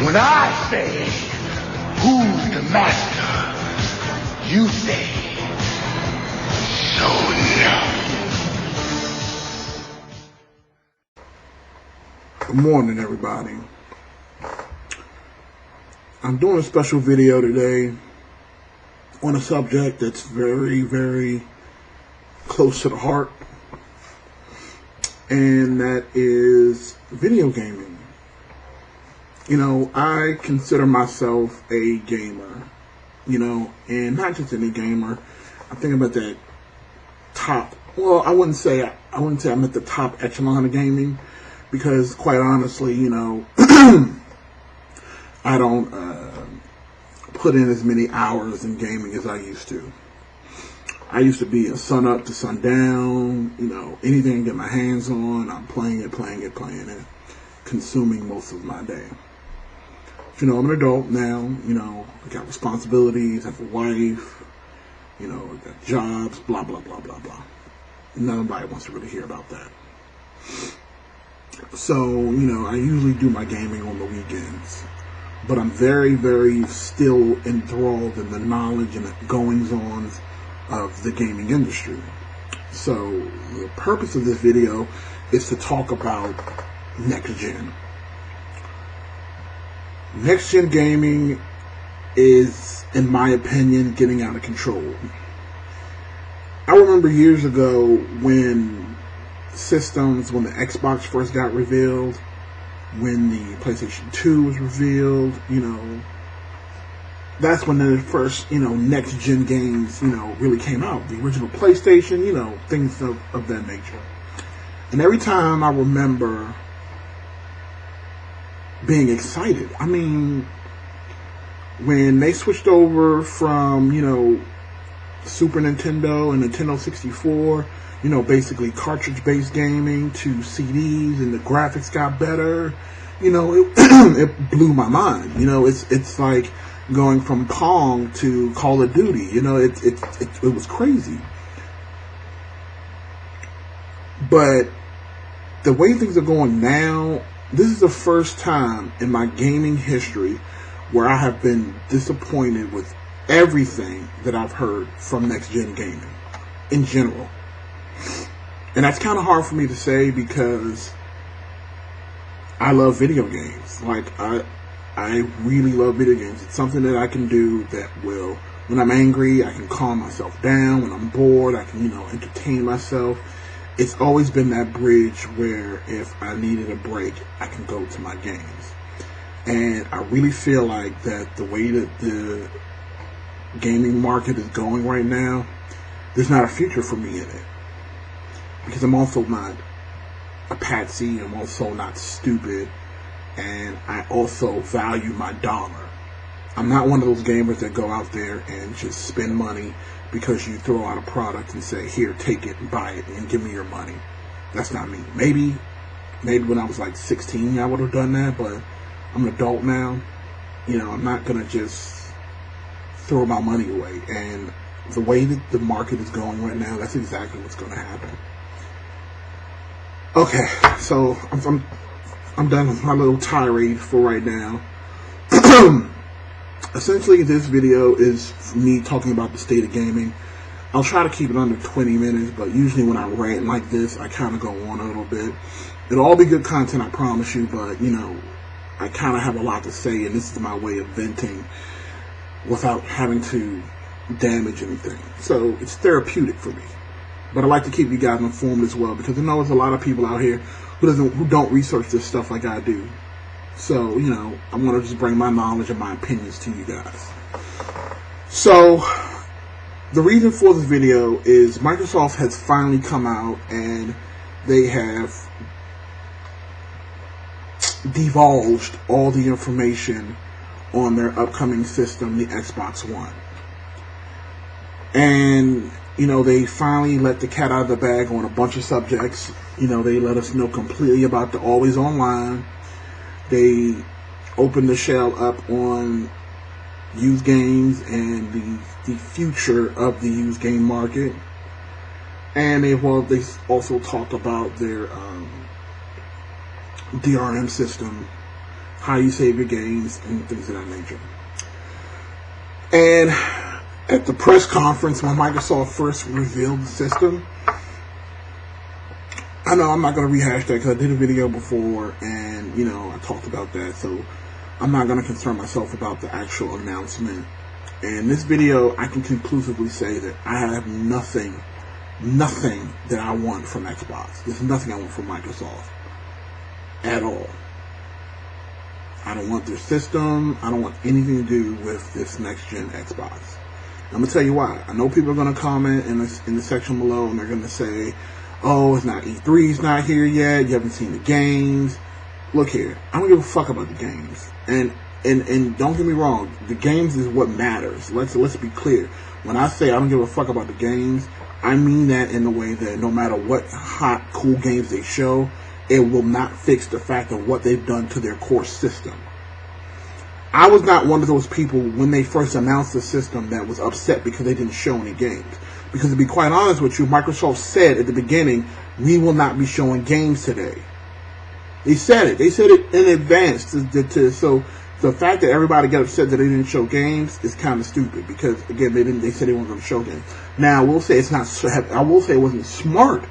When I say, who's the master? You say, so no. Good morning, everybody. I'm doing a special video today on a subject that's very, very close to the heart, and that is video gaming. You know, I consider myself a gamer, and not just any gamer. I think I'm at that top, well, I wouldn't say I'm at the top echelon of gaming, because quite honestly, I don't put in as many hours in gaming as I used to. I used to be a sun up to sundown, anything I get my hands on, I'm playing it, consuming most of my day. I'm an adult now, I got responsibilities, I have a wife, I got jobs, blah, blah, blah, blah, blah. Nobody wants to really hear about that. So, I usually do my gaming on the weekends, but I'm very, very still enthralled in the knowledge and the goings-ons of the gaming industry. So, the purpose of this video is to talk about next gen. Next gen gaming is, in my opinion, getting out of control. I remember years ago when the Xbox first got revealed, when the PlayStation 2 was revealed, that's when the first, next gen games, really came out. The original PlayStation, things of that nature. And every time I remember being excited. I mean, when they switched over from, Super Nintendo and Nintendo 64, basically cartridge-based gaming, to CDs, and the graphics got better, it blew my mind. It's like going from Pong to Call of Duty. It was crazy. But the way things are going now, this is the first time in my gaming history where I have been disappointed with everything that I've heard from next-gen gaming in general. And that's kind of hard for me to say because I love video games. Like, I really love video games. It's something that I can do that will, when I'm angry, I can calm myself down. When I'm bored, I can, entertain myself. It's always been that bridge where if I needed a break, I can go to my games. And I really feel like that the way that the gaming market is going right now, there's not a future for me in it. Because I'm also not a patsy, I'm also not stupid, and I also value my dollar. I'm not one of those gamers that go out there and just spend money because you throw out a product and say, here, take it and buy it and give me your money. That's not me. Maybe when I was like 16, I would have done that, but I'm an adult now. I'm not going to just throw my money away. And the way that the market is going right now, that's exactly what's going to happen. Okay, so I'm done with my little tirade for right now. Essentially, this video is me talking about the state of gaming. I'll try to keep it under 20 minutes, but usually when I rant like this, I kind of go on a little bit. It'll all be good content, I promise you, but, I kind of have a lot to say, and this is my way of venting without having to damage anything. So, it's therapeutic for me. But I like to keep you guys informed as well, because I know there's a lot of people out here who don't research this stuff like I do. So, I want to just bring my knowledge and my opinions to you guys. So, the reason for this video is Microsoft has finally come out and they have divulged all the information on their upcoming system, the Xbox One. And, they finally let the cat out of the bag on a bunch of subjects. They let us know completely about the always online. They opened the shell up on used games and the future of the used game market. And they also talked about their DRM system how you save your games, and things of that nature. And at the press conference when Microsoft first revealed the system, I know I'm not going to rehash that because I did a video before and, I talked about that. So I'm not going to concern myself about the actual announcement. And this video, I can conclusively say that I have nothing that I want from Xbox. There's nothing I want from Microsoft at all. I don't want their system. I don't want anything to do with this next-gen Xbox. I'm going to tell you why. I know people are going to comment in the section below, and they're going to say, oh, it's not E3's not here yet. You haven't seen the games. Look here. I don't give a fuck about the games. And don't get me wrong. The games is what matters. Let's be clear. When I say I don't give a fuck about the games, I mean that in the way that no matter what hot, cool games they show, it will not fix the fact of what they've done to their core system. I was not one of those people when they first announced the system that was upset because they didn't show any games. Because to be quite honest with you, Microsoft said at the beginning, we will not be showing games today. They said it. They said it in advance. So the fact that everybody got upset that they didn't show games is kind of stupid. Because again, they said they weren't going to show games. Now I will say it wasn't smart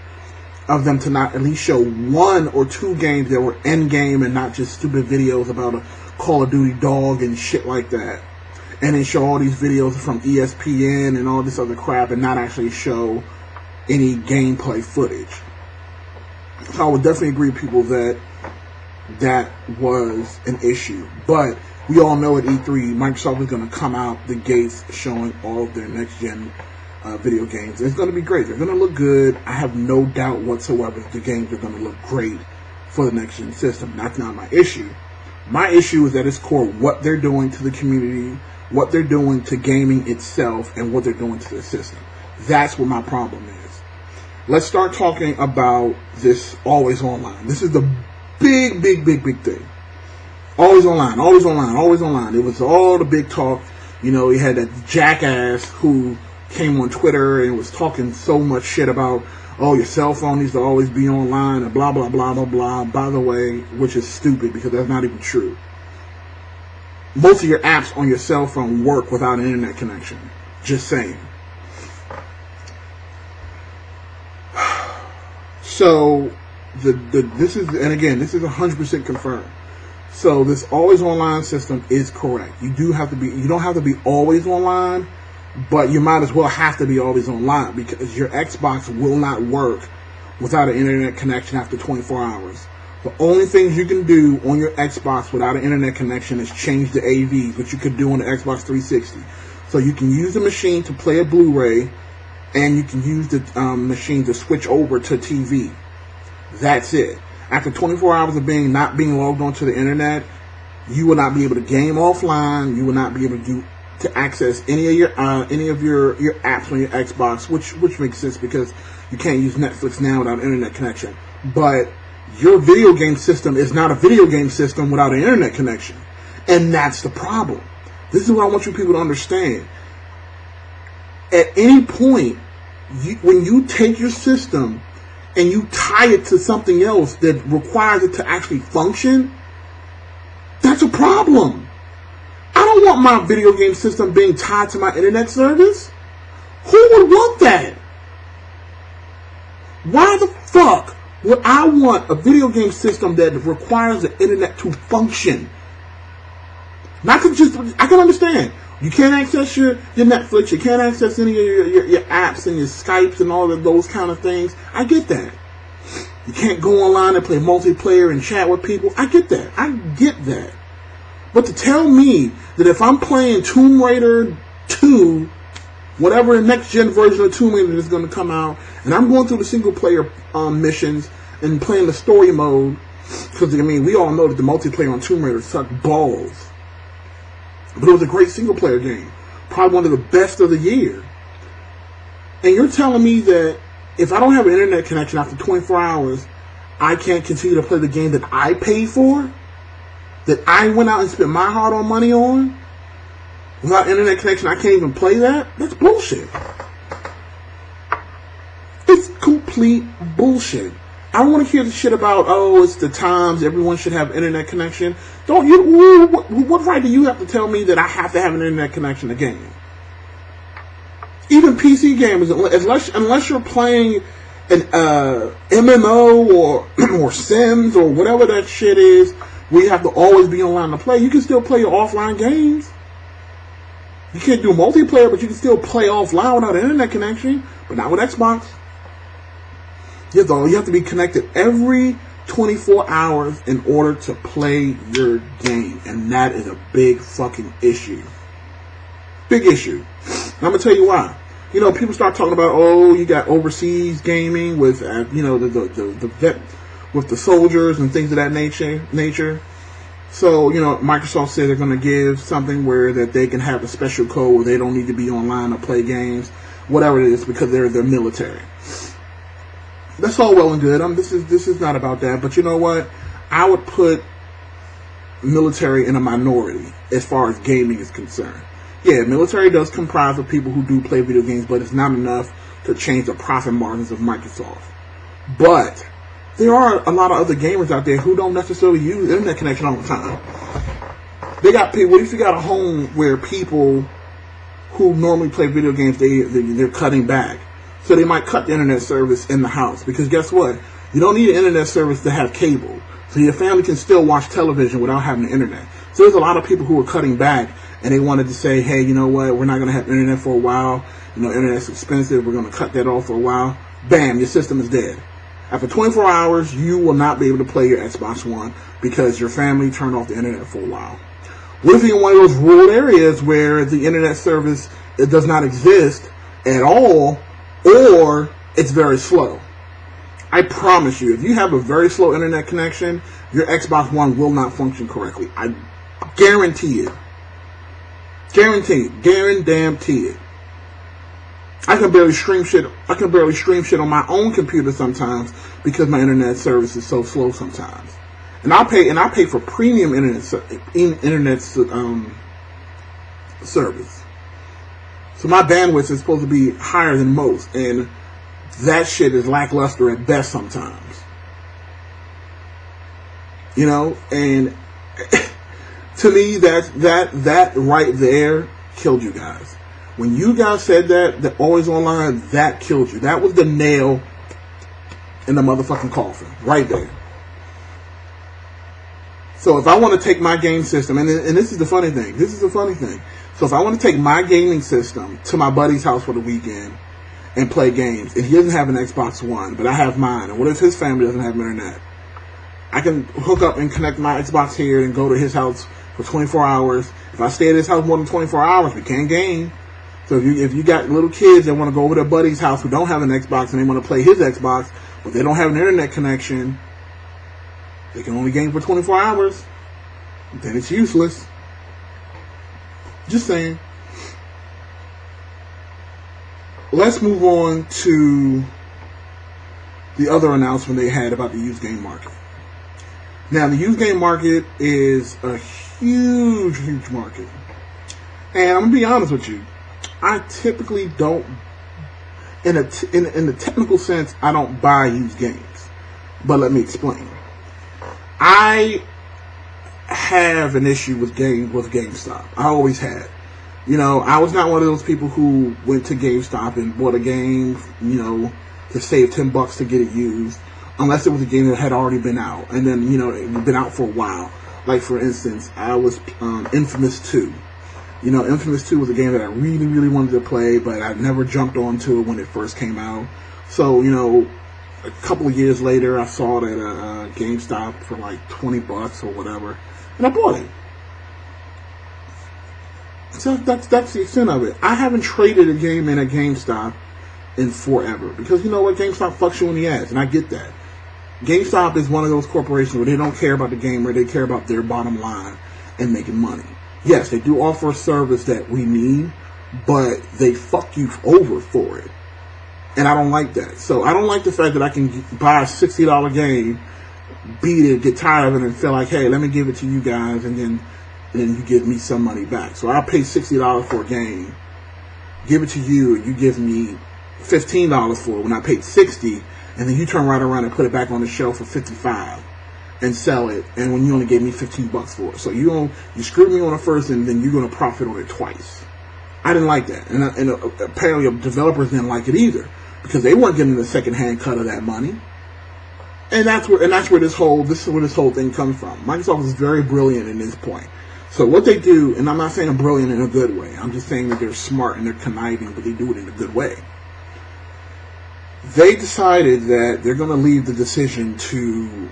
of them to not at least show 1 or 2 games that were end game and not just stupid videos about a Call of Duty dog and shit like that. And then show all these videos from ESPN and all this other crap and not actually show any gameplay footage. So I would definitely agree with people that was an issue. But we all know at E3, Microsoft is going to come out the gates showing all of their next-gen video games. It's going to be great. They're going to look good. I have no doubt whatsoever that the games are going to look great for the next-gen system. That's not my issue. My issue is at its core what they're doing to the community, what they're doing to gaming itself, and what they're doing to the system. That's what my problem is. Let's start talking about this always online. This is the big thing. Always online, always online, always online. It was all the big talk. You had that jackass who came on Twitter and was talking so much shit about, oh, your cell phone needs to always be online and blah, blah, blah, blah, blah. By the way, which is stupid because that's not even true. Most of your apps on your cell phone work without an internet connection. Just saying. So, this is 100% confirmed. So this always online system is correct. You don't have to be always online, but you might as well have to be always online because your Xbox will not work without an internet connection after 24 hours. The only things you can do on your Xbox without an internet connection is change the AVs, which you could do on the Xbox 360. So you can use the machine to play a Blu-ray, and you can use the machine to switch over to TV. That's it. After 24 hours of not being logged onto the internet, you will not be able to game offline. You will not be able to access any of your apps on your Xbox, which makes sense because you can't use Netflix now without an internet connection. But your video game system is not a video game system without an internet connection, and that's the problem. This is what I want you people to understand. At any point, when you take your system and you tie it to something else that requires it to actually function, that's a problem. I don't want my video game system being tied to my internet service. Who would want that? Why the fuck would I want a video game system that requires the internet to function? Not to just, I can understand. You can't access your Netflix, you can't access any of your apps and your Skypes and all of those kind of things. I get that. You can't go online and play multiplayer and chat with people. I get that. I get that. But to tell me that if I'm playing Tomb Raider 2, whatever the next gen version of Tomb Raider is going to come out, and I'm going through the single player missions and playing the story mode, because we all know that the multiplayer on Tomb Raider sucked balls. But it was a great single player game. Probably one of the best of the year. And you're telling me that if I don't have an internet connection after 24 hours, I can't continue to play the game that I paid for? That I went out and spent my hard-earned money on? Without internet connection, I can't even play that? That's bullshit. It's complete bullshit. I don't want to hear the shit about, oh, it's the times, everyone should have internet connection. Don't you? What right do you have to tell me that I have to have an internet connection to game? Even PC gamers, unless you're playing an MMO or Sims or whatever that shit is, where you have to always be online to play, you can still play your offline games. You can't do multiplayer, but you can still play offline without an internet connection, but not with Xbox. You have to be connected every 24 hours in order to play your game, and that is a big fucking issue. Big issue. And I'm gonna tell you why. You know, people start talking about, oh, you got overseas gaming with, the vet, with the soldiers and things of that nature. So, you know, Microsoft said they're going to give something where that they can have a special code where they don't need to be online or play games, whatever it is, because they're military. That's all well and good. This is not about that. But you know what? I would put military in a minority as far as gaming is concerned. Yeah, military does comprise of people who do play video games, but it's not enough to change the profit margins of Microsoft. But there are a lot of other gamers out there who don't necessarily use internet connection all the time. They got people. What if you got a home where people who normally play video games, they're cutting back, so they might cut the internet service in the house, because guess what? You don't need an internet service to have cable, so your family can still watch television without having the internet. So there's a lot of people who are cutting back, and they wanted to say, hey, you know what? We're not going to have internet for a while. You know, internet's expensive. We're going to cut that off for a while. Bam, your system is dead. After 24 hours, you will not be able to play your Xbox One because your family turned off the internet for a while. What if you're in one of those rural areas where the internet service does not exist at all, or it's very slow? I promise you, if you have a very slow internet connection, your Xbox One will not function correctly. I guarantee it. Guarantee it. I can barely stream shit on my own computer sometimes because my internet service is so slow sometimes. And I pay for premium internet service. So my bandwidth is supposed to be higher than most, and that shit is lackluster at best sometimes. You know, and to me, that right there killed you guys. When you guys said that always online, that killed you. That was the nail in the motherfucking coffin, right there. So if I want to take my game system, and this is the funny thing. So if I want to take my gaming system to my buddy's house for the weekend and play games, and he doesn't have an Xbox One, but I have mine, and what if his family doesn't have internet? I can hook up and connect my Xbox here and go to his house for 24 hours. If I stay at his house more than 24 hours, we can't game. So if you got little kids that want to go over to their buddy's house who don't have an Xbox and they want to play his Xbox, but they don't have an internet connection, they can only game for 24 hours. Then it's useless. Just saying. Let's move on to the other announcement they had about the used game market. Now, the used game market is a huge market. And I'm going to be honest with you. I typically don't, in the technical sense, I don't buy used games. But let me explain. I have an issue with GameStop. I always had. You know, I was not one of those people who went to GameStop and bought a game, you know, to save $10 to get it used, unless it was a game that had already been out. And then, you know, it had been out for a while. Like, for instance, I was Infamous 2. You know, Infamous 2 was a game that I really, really wanted to play, but I never jumped onto it when it first came out. So, you know, a couple of years later, I saw it at GameStop for like $20 or whatever, and I bought it. So that's the extent of it. I haven't traded a game in at GameStop in forever, because you know what, GameStop fucks you in the ass, and I get that. GameStop is one of those corporations where they don't care about the gamer, they care about their bottom line and making money. Yes, they do offer a service that we need, but they fuck you over for it. And I don't like that. So I don't like the fact that I can buy a $60 game, beat it, get tired of it, and feel like, hey, let me give it to you guys, and then you give me some money back. So I'll pay $60 for a game, give it to you, and you give me $15 for it when I paid $60, and then you turn right around and put it back on the shelf for $55 and sell it, and when you only gave me $15 for it. So you screwed me on it first, and then you're going to profit on it twice. I didn't like that, and apparently developers didn't like it either, because they weren't getting the second-hand cut of that money. And that's where this whole thing comes from. Microsoft is very brilliant in this point. So what they do, and I'm not saying they're brilliant in a good way, I'm just saying that they're smart and they're conniving, but they do it in a good way. They decided that they're going to leave the decision to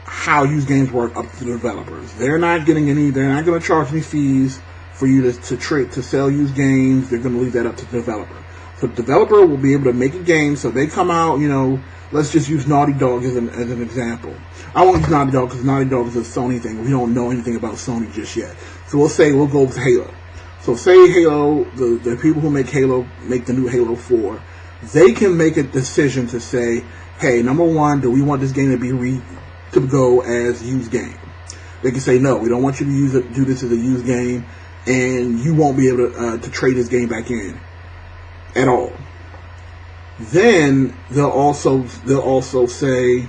how used games work up to the developers. They're not going to charge any fees for you to sell used games. They're going to leave that up to the developer. So the developer will be able to make a game. So they come out, let's just use Naughty Dog as an example. I won't use Naughty Dog because Naughty Dog is a Sony thing. We don't know anything about Sony just yet. So we'll go with Halo. So say Halo, the people who make Halo make the new Halo 4. They can make a decision to say, hey, number one, do we want this game to go as used game? They can say, no, we don't want you to do this as a used game, and you won't be able to trade this game back in at all. Then they'll also say,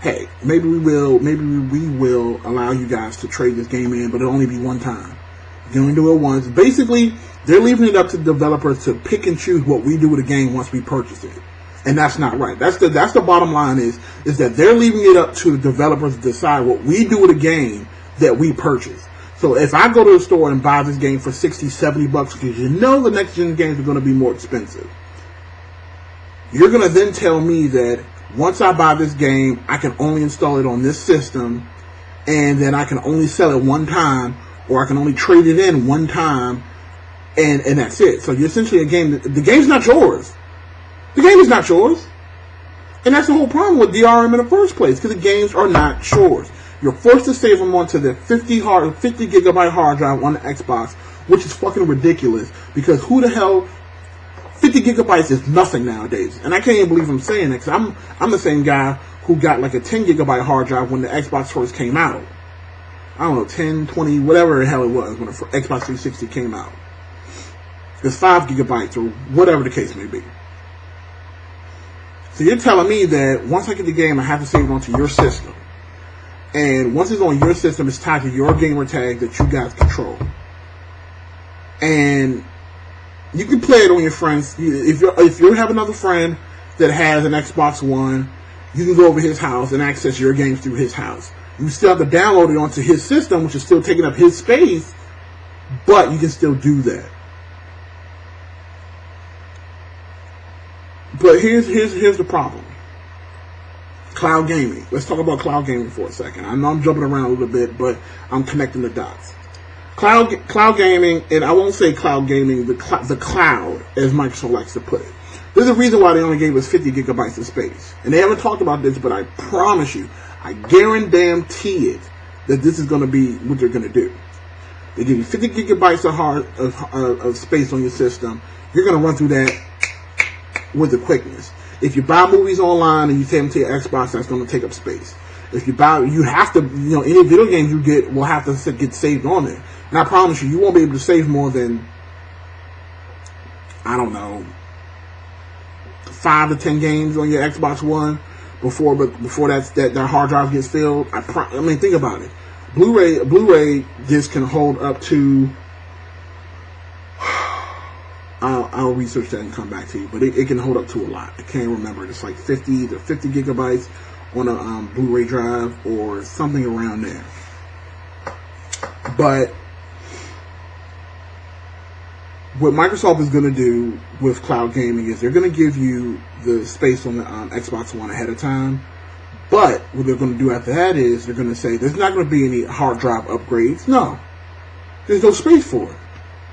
hey, maybe we will allow you guys to trade this game in, but it'll only be one time. You can only do it once. Basically, they're leaving it up to developers to pick and choose what we do with a game once we purchase it. And that's not right. That's the bottom line is that they're leaving it up to the developers to decide what we do with a game that we purchase. So if I go to the store and buy this game for $60, $70 because the next gen games are going to be more expensive, you're going to then tell me that once I buy this game, I can only install it on this system, and then I can only sell it one time, or I can only trade it in one time, and that's it. So you're essentially the game's not yours. The game is not yours. And that's the whole problem with DRM in the first place, because the games are not yours. You're forced to save them onto the 50 gigabyte hard drive on the Xbox, which is fucking ridiculous, because who the hell... 50 gigabytes is nothing nowadays. And I can't even believe I'm saying that, because I'm the same guy who got like a 10 gigabyte hard drive when the Xbox first came out. I don't know, 10, 20, whatever the hell it was when the Xbox 360 came out. It's 5 gigabytes or whatever the case may be. So you're telling me that once I get the game, I have to save it onto your system. And once it's on your system, it's tied to your gamer tag that you guys control. And you can play it on your friends. If you have another friend that has an Xbox One, you can go over his house and access your games through his house. You still have to download it onto his system, which is still taking up his space, but you can still do that. But here's the problem. Cloud gaming. Let's talk about cloud gaming for a second. I know I'm jumping around a little bit, but I'm connecting the dots. Cloud gaming, and I won't say cloud gaming, the cloud, as Microsoft likes to put it. There's a reason why they only gave us 50 gigabytes of space. And they haven't talked about this, but I promise you, I guarantee it, that this is going to be what they're going to do. They give you 50 gigabytes of space on your system. You're going to run through that with the quickness. If you buy movies online and you take them to your Xbox, that's going to take up space. If you have to, any video games you get will have to get saved on there. And I promise you won't be able to save more than, I don't know, 5 to 10 games on your Xbox One before that hard drive gets filled. I mean, think about it. Blu-ray disc can hold up to. I'll research that and come back to you, but it can hold up to a lot. I can't remember. It's like 50 gigabytes on a Blu-ray drive or something around there. But what Microsoft is going to do with cloud gaming is they're going to give you the space on the Xbox One ahead of time. But what they're going to do after that is they're going to say there's not going to be any hard drive upgrades. No, there's no space for it.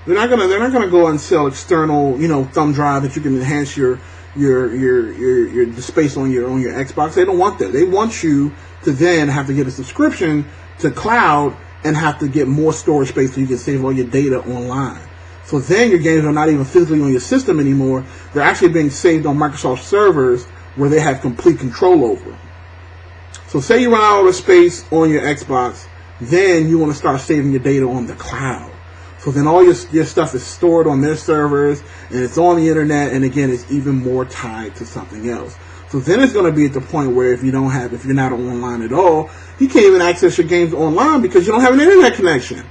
They're not gonna go and sell external, thumb drive that you can enhance your the space on your Xbox. They don't want that. They want you to then have to get a subscription to cloud and have to get more storage space so you can save all your data online. So then your games are not even physically on your system anymore. They're actually being saved on Microsoft servers where they have complete control over them. So say you run out of space on your Xbox, then you want to start saving your data on the cloud. So then all your stuff is stored on their servers, and it's on the internet, and again, it's even more tied to something else. So then it's going to be at the point where if you're not online at all, you can't even access your games online because you don't have an internet connection.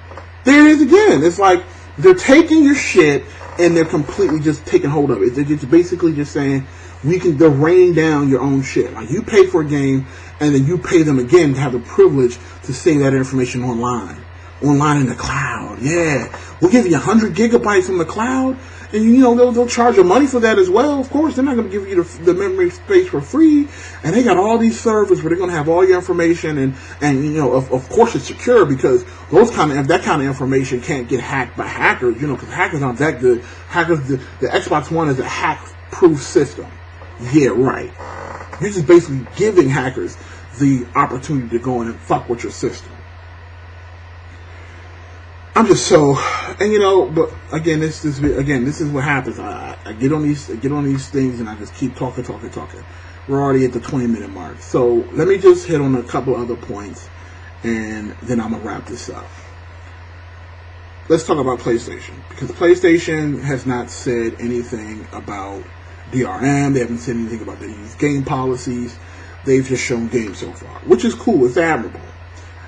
There it is again. It's like they're taking your shit and they're completely just taking hold of it. They're just basically just saying, they're raining down your own shit. Like, you pay for a game, and then you pay them again to have the privilege to save that information online in the cloud. Yeah, we'll give you 100 gigabytes in the cloud, and they'll charge you money for that as well. Of course, they're not going to give you the memory space for free, and they got all these servers where they're going to have all your information, and of course it's secure because that kind of information can't get hacked by hackers. Because hackers aren't that good. The Xbox One is a hack-proof system. Yeah, right. You're just basically giving hackers the opportunity to go in and fuck with your system. I'm just but again, this is what happens. I get on these things and I just keep talking. We're already at the 20-minute mark, so let me just hit on a couple other points, and then I'm gonna wrap this up. Let's talk about PlayStation, because PlayStation has not said anything about DRM. They haven't said anything about their game policies. They've just shown games so far, which is cool. It's admirable.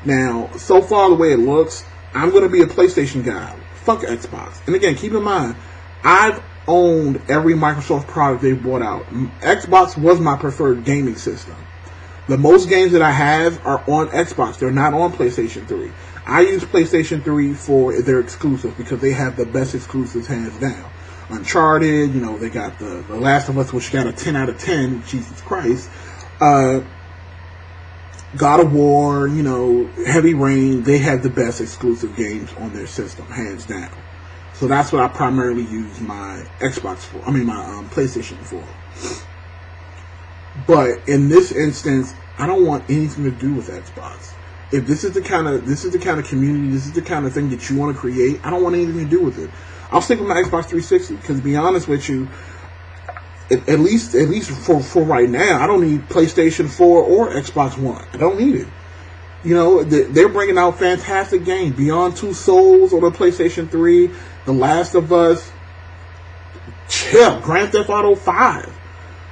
Now, so far the way it looks, I'm going to be a PlayStation guy. Fuck Xbox. And again, keep in mind, I've owned every Microsoft product they've brought out. Xbox was my preferred gaming system. The most games that I have are on Xbox. They're not on PlayStation 3. I use PlayStation 3 for their exclusives because they have the best exclusives hands down. Uncharted, they got the Last of Us, which got a 10 out of 10. Jesus Christ. God of War, Heavy Rain, they have the best exclusive games on their system, hands down. So that's what I primarily use my Xbox for. My PlayStation for. But in this instance, I don't want anything to do with Xbox. If this is the kind of community, this is the kind of thing that you want to create, I don't want anything to do with it. I'll stick with my Xbox 360 because, to be honest with you, at least for right now, I don't need PlayStation 4 or Xbox One. I don't need it. They're bringing out fantastic games. Beyond Two Souls on the PlayStation 3, The Last of Us, Grand Theft Auto 5.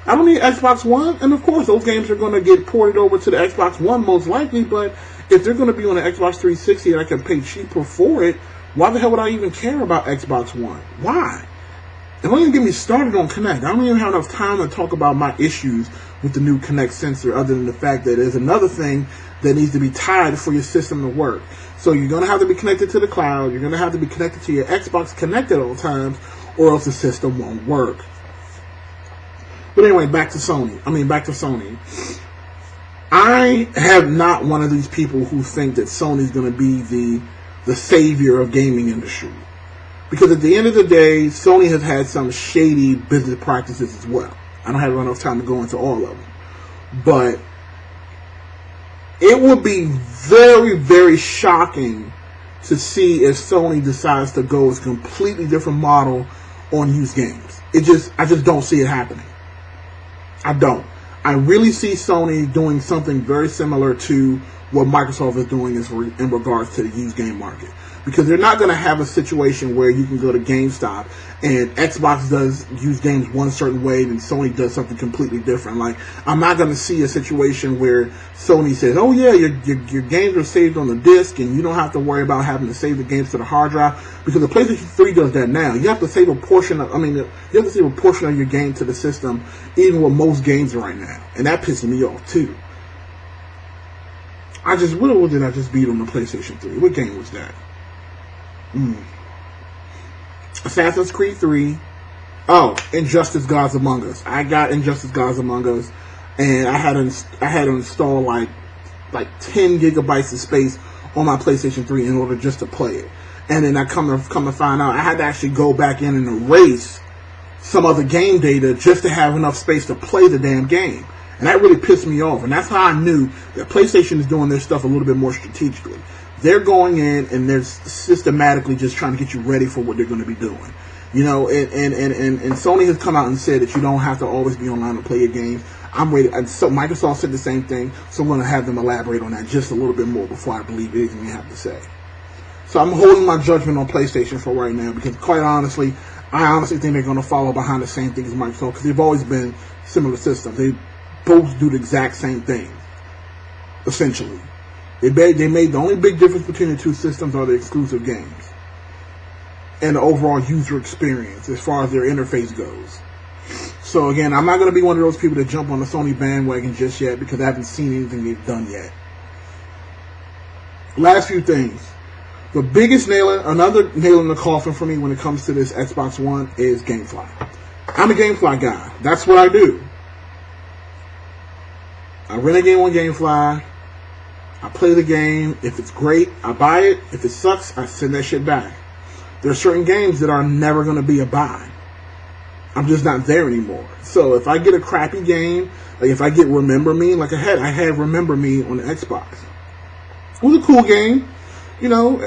I don't need Xbox One, and of course those games are going to get ported over to the Xbox One most likely, but if they're going to be on the Xbox 360 and I can pay cheaper for it, why the hell would I even care about Xbox One? Why? And don't even get me started on Kinect. I don't even have enough time to talk about my issues with the new Kinect sensor, other than the fact that there's another thing that needs to be tied for your system to work. So you're going to have to be connected to the cloud. You're going to have to be connected to your Xbox Connect at all times, or else the system won't work. But anyway, back to Sony. I have not one of these people who think that Sony's going to be the savior of gaming industry. Because at the end of the day, Sony has had some shady business practices as well. I don't have enough time to go into all of them. But it would be very, very shocking to see if Sony decides to go with a completely different model on used games. I just don't see it happening. I don't. I really see Sony doing something very similar to what Microsoft is doing in regards to the used game market. Because they're not going to have a situation where you can go to GameStop and Xbox does use games one certain way and Sony does something completely different. Like, I'm not going to see a situation where Sony says, oh yeah, your games are saved on the disc and you don't have to worry about having to save the games to the hard drive. Because the PlayStation 3 does that now. You have to save a portion of your game to the system, even with most games right now. And that pisses me off too. What did I just beat on the PlayStation 3? What game was that? Assassin's Creed 3. Oh, Injustice Gods Among Us. I got Injustice Gods Among Us, and I had to install like 10 gigabytes of space on my PlayStation 3 in order just to play it. And then I come to find out I had to actually go back in and erase some other game data just to have enough space to play the damn game. And that really pissed me off. And that's how I knew that PlayStation is doing their stuff a little bit more strategically. They're going in and they're systematically just trying to get you ready for what they're going to be doing. And Sony has come out and said that you don't have to always be online to play your games. I'm ready. So Microsoft said the same thing, so I'm going to have them elaborate on that just a little bit more before I believe anything they have to say. So I'm holding my judgment on PlayStation for right now because, quite honestly, I honestly think they're going to follow behind the same thing as Microsoft because they've always been similar systems. They both do the exact same thing, essentially. They made the only big difference between the two systems are the exclusive games and the overall user experience as far as their interface goes. So again, I'm not going to be one of those people that jump on the Sony bandwagon just yet because I haven't seen anything they've done yet. Last few things. The biggest another nail in the coffin for me when it comes to this Xbox One is GameFly. I'm a GameFly guy. That's what I do. I rent a game on GameFly. I play the game. If it's great, I buy it. If it sucks, I send that shit back. There are certain games that are never going to be a buy. I'm just not there anymore. So if I get a crappy game, like if I get Remember Me, like I had Remember Me on the Xbox. It was a cool game. You know,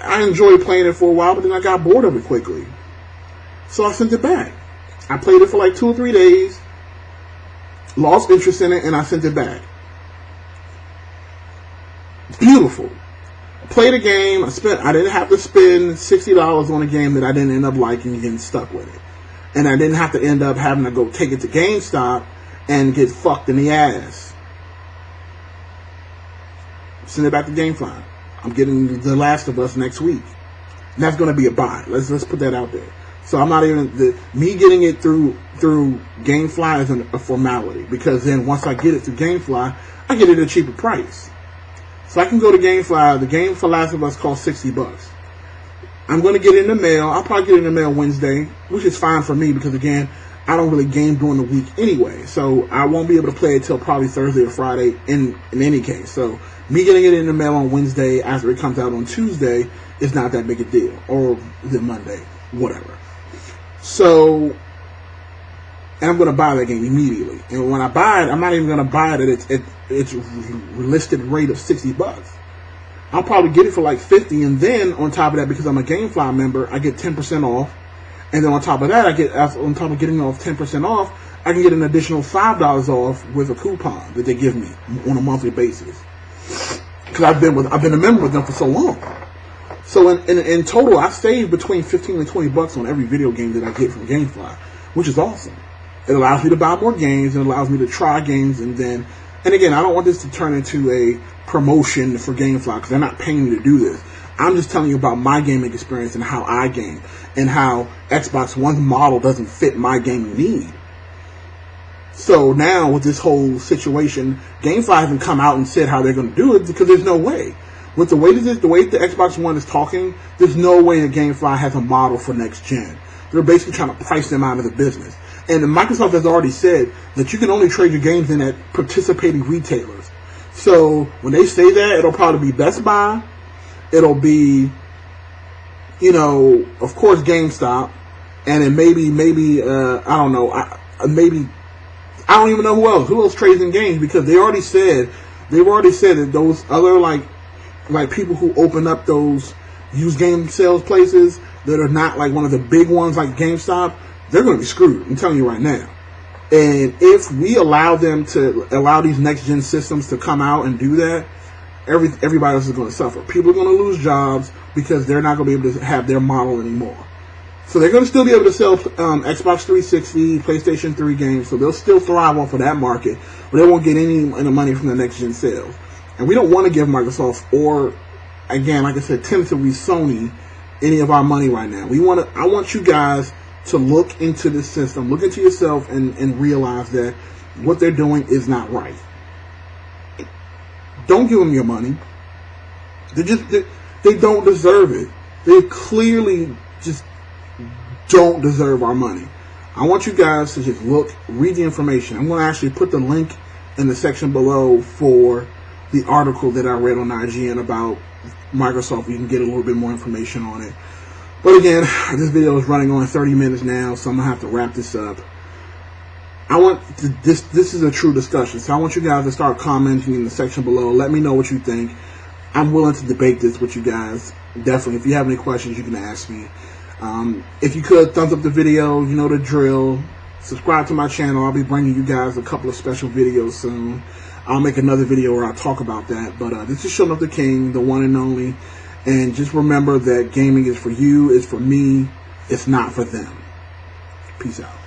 I enjoyed playing it for a while, but then I got bored of it quickly. So I sent it back. I played it for like 2 or 3 days, lost interest in it, and I sent it back. Beautiful. I played a game. I didn't have to spend $60 on a game that I didn't end up liking and getting stuck with it. And I didn't have to end up having to go take it to GameStop and get fucked in the ass. Send it back to GameFly. I'm getting The Last of Us next week. And that's going to be a buy. Let's put that out there. So I'm not even me getting it through GameFly is a formality because then once I get it through GameFly, I get it at a cheaper price. So I can go to GameFly. The game for Last of Us costs $60. I'm going to get it in the mail. I'll probably get it in the mail Wednesday, which is fine for me because, again, I don't really game during the week anyway. So I won't be able to play it till probably Thursday or Friday in any case. So me getting it in the mail on Wednesday after it comes out on Tuesday is not that big a deal. Or is it Monday? Whatever. So, and I'm going to buy that game immediately. And when I buy it, I'm not even going to buy it at its listed rate of $60. I'll probably get it for like $50, and then on top of that, because I'm a GameFly member, I get 10% off. And then on top of that, on top of getting off 10% off, I can get an additional $5 off with a coupon that they give me on a monthly basis. Because I've been a member with them for so long. So in total, I save between $15 and $20 on every video game that I get from GameFly, which is awesome. It allows me to buy more games. It allows me to try games, and again, I don't want this to turn into a promotion for GameFly because they're not paying me to do this. I'm just telling you about my gaming experience and how I game and how Xbox One's model doesn't fit my gaming need. So now with this whole situation, GameFly hasn't come out and said how they're going to do it because there's no way. With the way the Xbox One is talking, there's no way that GameFly has a model for next gen. They're basically trying to price them out of the business. And Microsoft has already said that you can only trade your games in at participating retailers. So when they say that, it'll probably be Best Buy. It'll be, of course, GameStop. And then maybe I don't know. I don't even know who else. Who else trades in games? Because they've already said that those other like people who open up those used game sales places that are not like one of the big ones like GameStop, they're going to be screwed. I'm telling you right now. And if we allow these next gen systems to come out and do that, everybody else is going to suffer. People are going to lose jobs because they're not going to be able to have their model anymore. So they're going to still be able to sell Xbox 360, PlayStation 3 games, so they'll still thrive off of that market, but they won't get any money from the next gen sales. And we don't want to give Microsoft or, again, like I said, tentatively Sony any of our money right now. I want you guys to look into this system, look into yourself, and realize that what they're doing is not right. Don't give them your money. They don't deserve it. They clearly just don't deserve our money. I want you guys to just read the information. I'm going to actually put the link in the section below for the article that I read on IGN about Microsoft. You can get a little bit more information on it. But again, this video is running on 30 minutes now, so I'm going to have to wrap this up. This is a true discussion, so I want you guys to start commenting in the section below. Let me know what you think. I'm willing to debate this with you guys. Definitely, if you have any questions, you can ask me. If you could, thumbs up the video, you know the drill. Subscribe to my channel. I'll be bringing you guys a couple of special videos soon. I'll make another video where I'll talk about that. But this is Showing Up the King, the one and only. And just remember that gaming is for you, it's for me, it's not for them. Peace out.